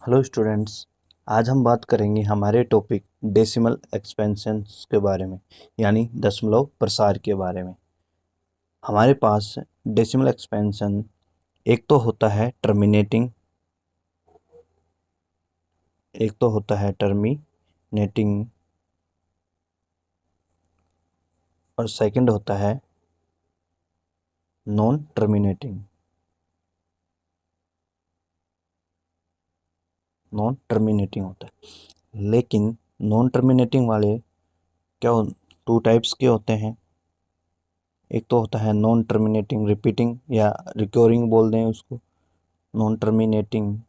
Hello students. आज हम बात करेंगे हमारे टॉपिक डेसिमल एक्सपेंशंस के बारे में, यानी दशमलव प्रसार के बारे में। हमारे पास डेसिमल एक्सपेंशन एक तो होता है टर्मिनेटिंग और सेकंड होता है नॉन टर्मिनेटिंग होता है। लेकिन नॉन टर्मिनेटिंग वाले टू टाइप्स के होते हैं। एक तो होता है नॉन टर्मिनेटिंग रिपीटिंग या रिकरिंग बोल दें उसको। नॉन टर्मिनेटिंग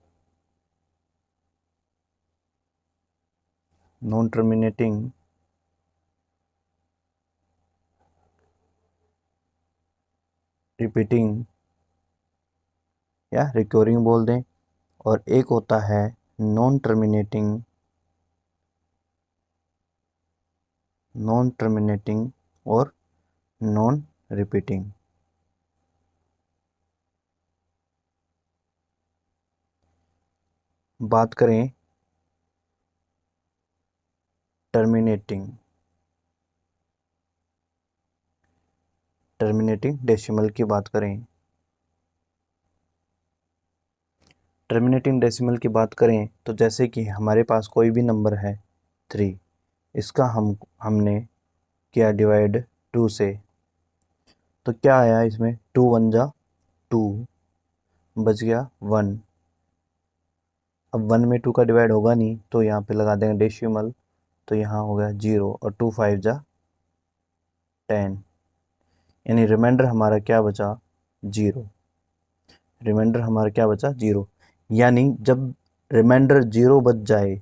रिपीटिंग या रिकरिंग बोल दें, और एक होता है नॉन टर्मिनेटिंग और नॉन रिपीटिंग। बात करें टर्मिनेटिंग डेसिमल की बात करें। टर्मिनेटिंग डेसिमल की बात करें तो जैसे कि हमारे पास कोई भी नंबर है 3, इसका हमने किया डिवाइड 2 से, तो क्या आया इसमें 2 1 जा 2, बच गया 1। अब 1 में 2 का डिवाइड होगा नहीं तो यहाँ पे लगा देंगे डेसिमल, तो यहाँ हो गया 0 और 2 5 जा 10, यानी रिमाइंडर हमारा क्या बचा 0। यानी जब रिमाइंडर 0 बच जाए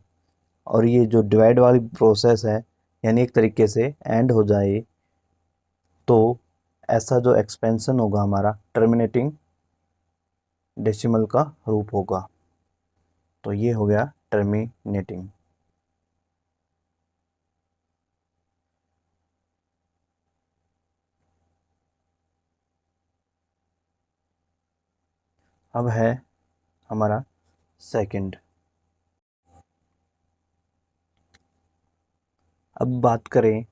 और ये जो डिवाइड वाली प्रोसेस है यानी एक तरीके से एंड हो जाए, तो ऐसा जो एक्सपेंशन होगा हमारा टर्मिनेटिंग डेसिमल का रूप होगा। तो ये हो गया टर्मिनेटिंग। अब है हमारा सेकंड। अब बात करें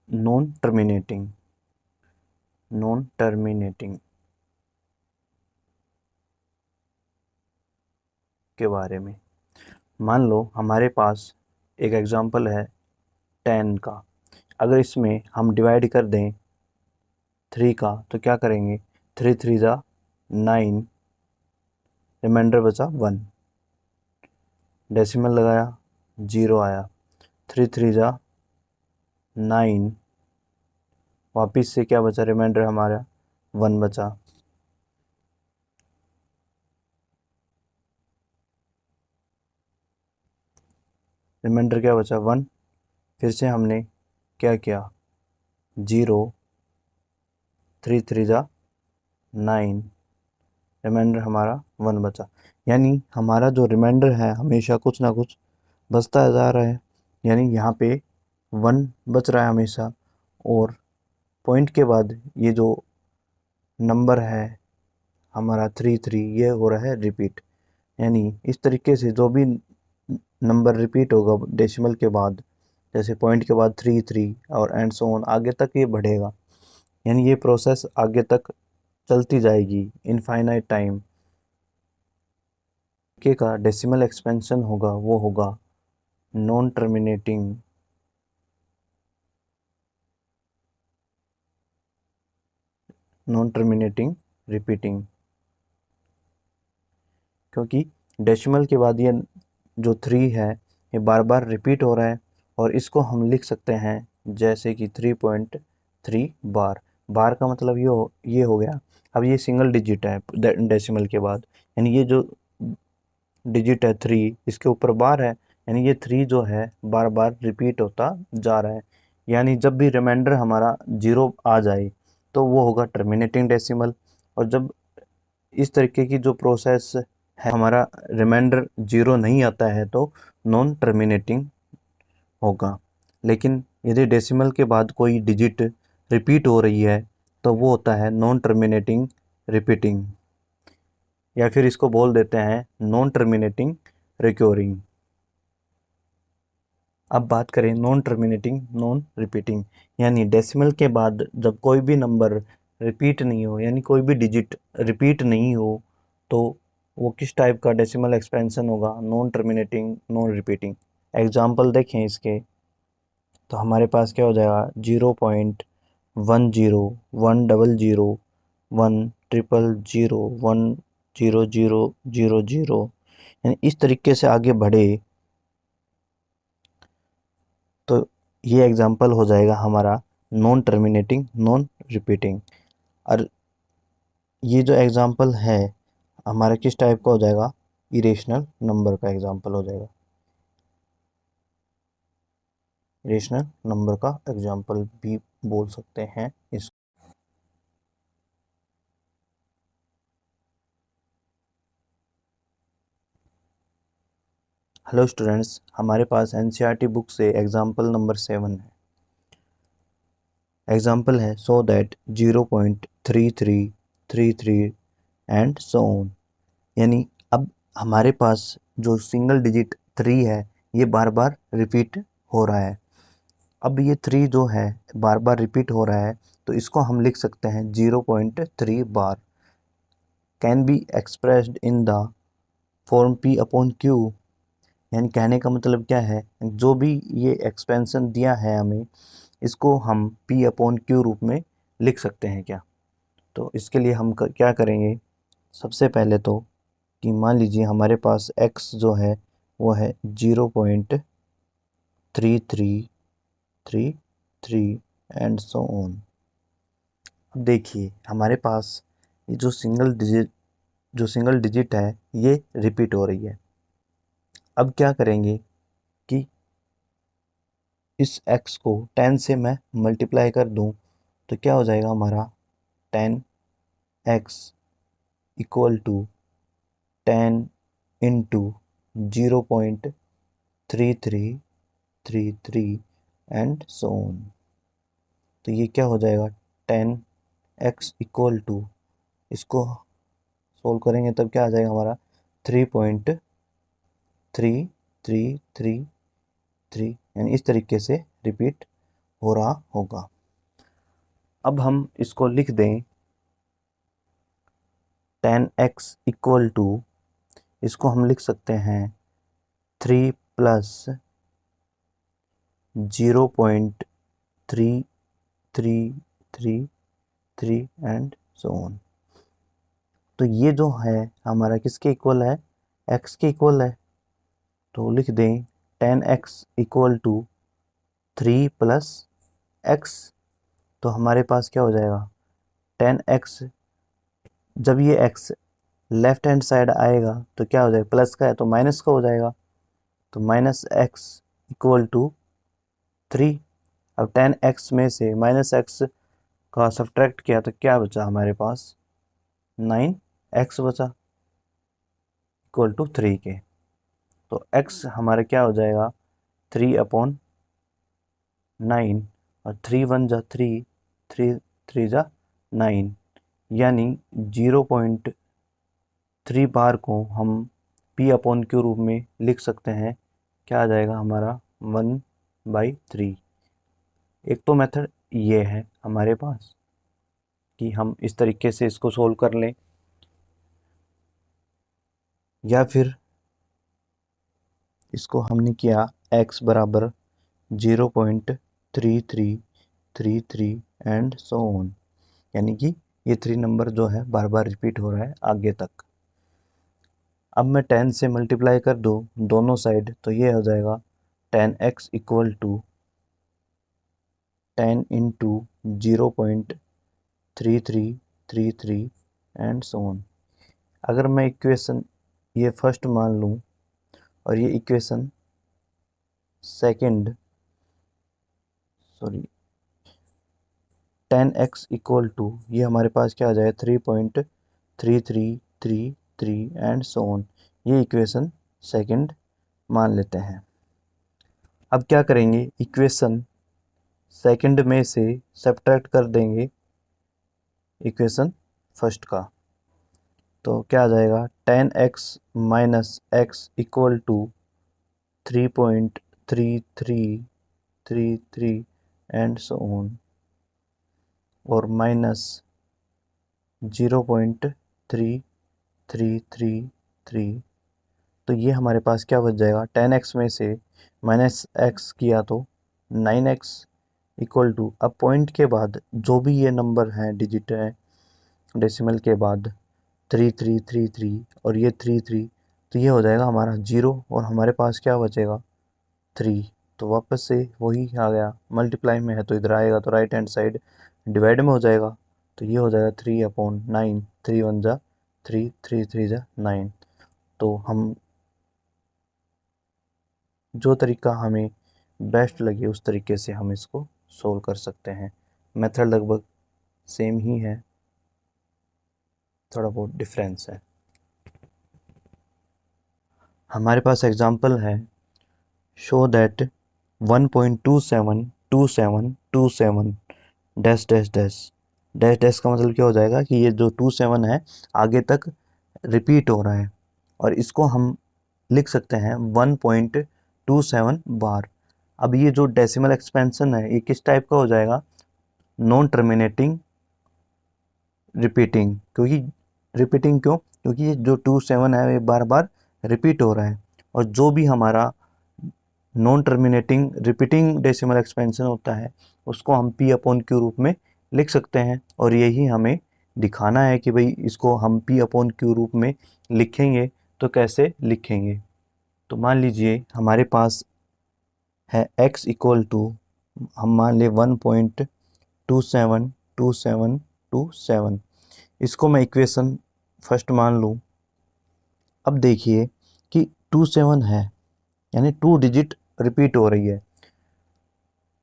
नॉन टर्मिनेटिंग के बारे में। मान लो हमारे पास एक एग्जांपल है 10 का। अगर इसमें हम डिवाइड कर दें 3 का तो क्या करेंगे, 3 3 जा 9, रिमाइंडर बचा 1, डेसिमल लगाया 0 आया, 3 3 जा 9, वापिस से क्या बचा रिमाइंडर हमारा 1 बचा। रिमाइंडर क्या बचा 1। फिर से हमने क्या किया 0, 3 3 जा 9, रिमाइंडर हमारा 1 बचा। यानी हमारा जो रिमाइंडर है हमेशा कुछ ना कुछ बचता जा रहा है, यानी यहाँ पे 1 बच रहा है हमेशा, और पॉइंट के बाद ये जो नंबर है हमारा 3 3 ये हो रहा है रिपीट। यानी इस तरीके से जो भी नंबर रिपीट होगा डेसिमल के बाद, जैसे पॉइंट के बाद 3 3 और एंड सो ऑन आगे तक ये बढ़ेगा, यानी ये प्रोसेस आगे तक चलती जाएगी इनफाइनाइट टाइम। के का डेसिमल एक्सपेंशन होगा वो होगा नॉन टर्मिनेटिंग रिपीटिंग, क्योंकि डेसिमल के बाद ये जो 3 है ये बार बार रिपीट हो रहा है, और इसको हम लिख सकते हैं जैसे कि 3.3 बार। बार का मतलब ये हो गया। अब ये सिंगल डिजिट है डेसिमल के बाद, यानी ये जो डिजिट है 3 इसके ऊपर बार है, यानी ये 3 जो है बार बार रिपीट होता जा रहा है। यानी जब भी रिमाइंडर हमारा 0 आ जाए तो वो होगा टर्मिनेटिंग डेसिमल, और जब इस तरीके की जो प्रोसेस है हमारा रिमाइंडर 0 नहीं आता है तो नॉन टर्मिनेटिंग होगा। लेकिन यदि डेसिमल के बाद कोई डिजिट रिपीट हो रही है तो वो होता है नॉन टर्मिनेटिंग रिपीटिंग, या फिर इसको बोल देते हैं नॉन टर्मिनेटिंग रिक्योरिंग। अब बात करें नॉन टर्मिनेटिंग नॉन रिपीटिंग, यानी डेसिमल के बाद जब कोई भी नंबर रिपीट नहीं हो, यानी कोई भी डिजिट रिपीट नहीं हो, तो वो किस टाइप का डेसिमल एक्सपेंशन होगा? Non terminating non repeating. Example देखें इसके, तो हमारे पास क्या हो जाएगा? 0.10 100 100 1000000, यानी इस तरीके से आगे बढ़े तो ये एग्जाम्पल हो जाएगा हमारा नॉन टर्मिनेटिंग नॉन रिपीटिंग। और ये जो एग्जाम्पल है हमारा किस टाइप का हो जाएगा? इरेशनल नंबर का एग्जाम्पल हो जाएगा, इरेशनल नंबर का एग्जाम्पल भी बोल सकते हैं इस। हेलो स्टूडेंट्स, हमारे पास एनसीईआरटी बुक से एग्जाम्पल नंबर 7 है। एग्जाम्पल है so that 0.3333 and so on, यानी अब हमारे पास जो सिंगल डिजिट 3 है ये बार बार रिपीट हो रहा है। अब ये 3 जो है बार बार रिपीट हो रहा है, तो इसको हम लिख सकते हैं 0.3 bar can be expressed in the form P upon Q। यानी कहने का मतलब क्या है? जो भी ये एक्सपेंशन दिया है हमें, इसको हम P अपॉन Q रूप में लिख सकते हैं क्या? तो इसके लिए हम क्या करेंगे? सबसे पहले तो कि मान लीजिए हमारे पास x जो है वो है 0.3333 एंड सो ऑन। अब देखिए हमारे पास ये जो सिंगल डिजिट है ये रिपीट हो रही है। अब क्या करेंगे कि इस x को 10 से मैं मल्टीप्लाई कर दूं, तो क्या हो जाएगा हमारा? 10x equal to 10 into 0.3333 and so on. तो ये क्या हो जाएगा? 10x इक्वल टू, इसको सोल्व करेंगे तब क्या आ जाएगा हमारा? 3.3333, यानी इस तरीके से रिपीट हो रहा होगा। अब हम इसको लिख दें 10x इक्वल टू, इसको हम लिख सकते हैं 3 प्लस 0.3333 एंड सो ऑन। तो ये जो है हमारा किसके इक्वल है? x के इक्वल है। तो लिख दें 10x equal to 3 plus x। तो हमारे पास क्या हो जाएगा? 10x, जब ये x लेफ्ट हैंड साइड आएगा तो क्या हो जाएगा? प्लस का है तो माइनस का हो जाएगा, तो माइनस x इक्वल टू 3। अब 10x में से माइनस x का सब्ट्रैक्ट किया तो क्या बचा हमारे पास? 9x बचा इक्वल टू 3 के। तो x हमारा क्या हो जाएगा? 3 अपॉन 9, और 3 1 जा 3, 3 3 जा 9, यानी 0.3 बार को हम P अपॉन Q रूप में लिख सकते हैं। क्या आ जाएगा हमारा? 1/3। एक तो मेथड ये है हमारे पास कि हम इस तरीके से इसको सोल्व कर लें, या फिर इसको हमने किया x बराबर 0.3333 एंड सो ऑन, यानी कि ये 3 नंबर जो है बार बार रिपीट हो रहा है आगे तक। अब मैं 10 से मल्टीप्लाई कर दूँ दोनों साइड, तो ये हो जाएगा 10x equal to 10 into 0.3333 and so on. अगर मैं इक्वेशन ये फर्स्ट मान लूँ और ये equation second, sorry 10x equal to, ये हमारे पास क्या आ जाएगा? 3.3333 एंड सो ऑन। ये इक्वेशन सेकंड मान लेते हैं। अब क्या करेंगे? इक्वेशन सेकंड में से सब्ट्रैक्ट कर देंगे इक्वेशन फर्स्ट का। तो क्या आ जाएगा 10x minus x equal to 3.3333 and so on, और माइनस 0.3333। तो ये हमारे पास क्या बच जाएगा, 10x में से माइनस x किया तो 9x इक्वल टू, अब पॉइंट के बाद जो भी ये नंबर हैं डिजिट है डेसिमल के बाद 3333 और ये 33, तो ये हो जाएगा हमारा 0 और हमारे पास क्या बचेगा 3। तो वापस से वही आ गया, मल्टीप्लाई में है तो इधर आएगा तो राइट हैंड साइड डिवाइड में हो जाएगा, तो ये हो जाएगा 3/9, 3 1 जा 3, 3 3 जा 9। तो हम जो तरीका हमें बेस्ट लगे उस तरीके से हम इसको सोल्व कर सकते हैं। मेथड लगभग सेम ही है, थोड़ा बहुत डिफरेंस है। हमारे पास एग्जांपल है, show that 1.272727 dash dash dash dash dash का मतलब क्या हो जाएगा कि ये जो 27 है आगे तक रिपीट हो रहा है, और इसको हम लिख सकते हैं 1.27 बार। अब ये जो डेसिमल एक्सपेंशन है ये किस टाइप का हो जाएगा, नॉन टर्मिनेटिंग रिपीटिंग, क्योंकि रिपीटिंग क्यों, क्योंकि ये जो 27 है ये बार बार रिपीट हो रहा है, और जो भी हमारा non terminating repeating decimal expansion होता है उसको हम P/Q रूप में लिख सकते हैं, और यही हमें दिखाना है कि भाई इसको हम P/Q रूप में लिखेंगे तो कैसे लिखेंगे। तो मान लीजिए हमारे पास है x इक्वल टू, हम मान ले 1.272727, इसको मैं इक्वेशन फर्स्ट मान लूँ। अब देखिए कि 27 है यानी 2 डिजिट रिपीट हो रही है,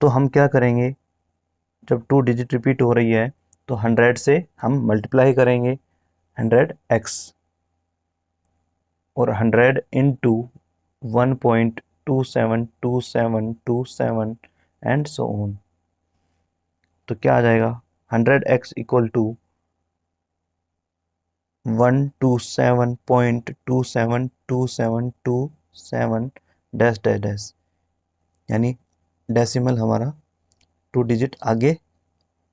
तो हम क्या करेंगे, जब 2 डिजिट रिपीट हो रही है तो 100 से हम मल्टीप्लाई करेंगे 100x, और 100 इंटू 1.272727 एंड सो ऑन। तो क्या आ जाएगा 100x equal to 127.272727 dash dash dash, यानी डेसिमल हमारा 2 डिजिट आगे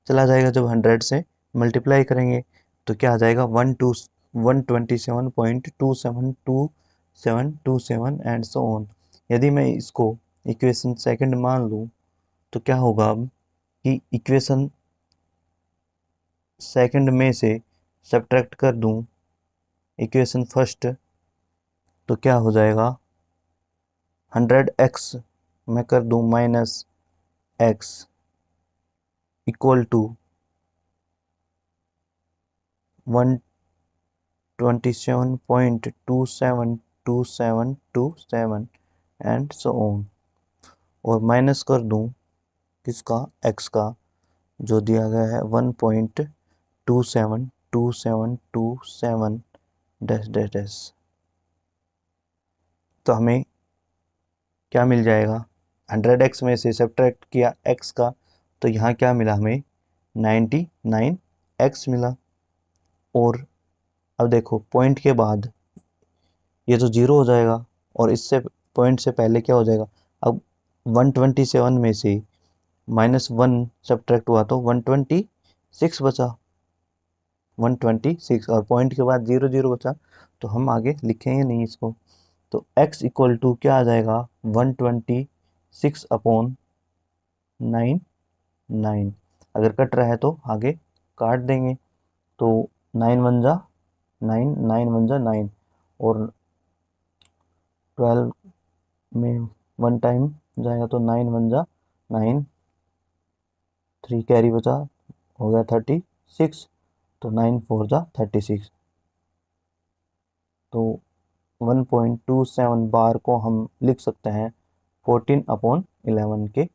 चला जाएगा। जब 100 से मल्टीप्लाई करेंगे तो क्या आ जाएगा 127.272727 एंड सो ऑन। यदि मैं इसको इक्वेशन सेकंड मान लूँ तो क्या होगा अब कि इक्वेशन सेकंड में से सब्ट्रैक्ट कर दूँ इक्वेशन फर्स्ट, तो क्या हो जाएगा 100x मैं कर दूँ minus x equal to 127.272727 and so on, और माइनस कर दूँ किसका, x का, जो दिया गया है 1.272727 डैश डैश डैश। तो हमें क्या मिल जाएगा, 100x में से सब्ट्रैक्ट किया x का, तो यहाँ क्या मिला हमें 99x मिला। और अब देखो पॉइंट के बाद ये तो 0 हो जाएगा, और इससे पॉइंट से पहले क्या हो जाएगा, अब 127 में से -1 सब्ट्रैक्ट हुआ तो 126 बचा, 126, और पॉइंट के बाद 0 0 बचा, तो हम आगे लिखेंगे नहीं इसको। तो x इक्वल टू क्या आ जाएगा 126/9। अगर कट रहा है तो आगे काट देंगे, तो 9 1 जा 9, 9 1 जा 9, और 12 में 1 टाइम जाएगा तो 9 1 जा 9, 3 कैरी बचा, हो गया 36, तो 9 4 जा 36। तो 1.27 बार को हम लिख सकते हैं 14/11 के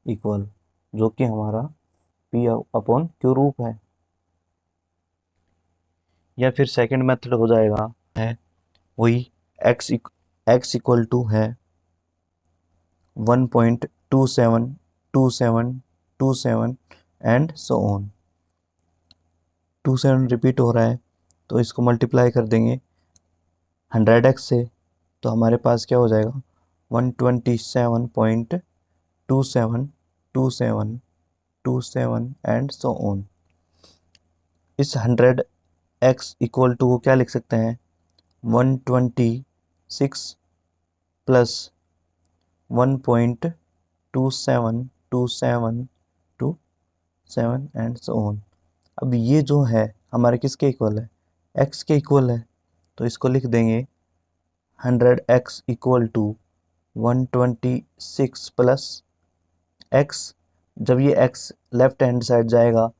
इक्वल, जो कि हमारा P/Q रूप है। या फिर सेकंड मेथड हो जाएगा है वही x इक्वल टू है 1.272727 एंड सो ऑन। 27 रिपीट हो रहा है तो इसको मल्टीप्लाई कर देंगे 100x से, तो हमारे पास क्या हो जाएगा 127.272727 एंड सो ऑन। इस 100x इक्वल टू को क्या लिख सकते हैं 126 प्लस 1.272727 एंड सो ऑन। अब ये जो है हमारे किसके इक्वल है x के इक्वल है, तो इसको लिख देंगे 100x equal to 126 plus x। जब ये x लेफ्ट हैंड साइड जाएगा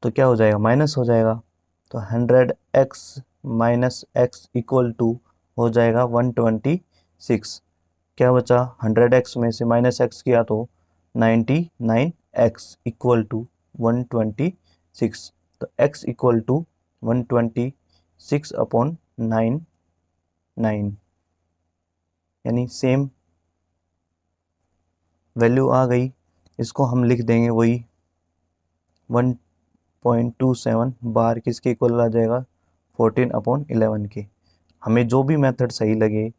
तो क्या हो जाएगा माइनस हो जाएगा, तो 100x minus x equal to हो जाएगा 126। क्या बचा 100x में से माइनस x किया तो 99x इक्वल टू 126। तो x इक्वल टू 126 अपॉन 9 यानी सेम वैल्यू आ गई। इसको हम लिख देंगे वही 1.27 बार किसके इक्वल आ जाएगा 14 अपॉन 11 के। हमें जो भी मेथड सही लगे,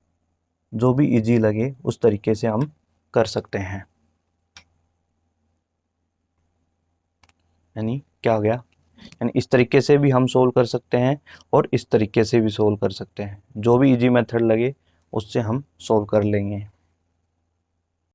जो भी इजी लगे, उस तरीके से हम कर सकते हैं। यानी क्या हो गया, यानी इस तरीके से भी हम सोल्व कर सकते हैं और इस तरीके से भी सोल्व कर सकते हैं। जो भी इजी मेथड लगे उससे हम सोल्व कर लेंगे।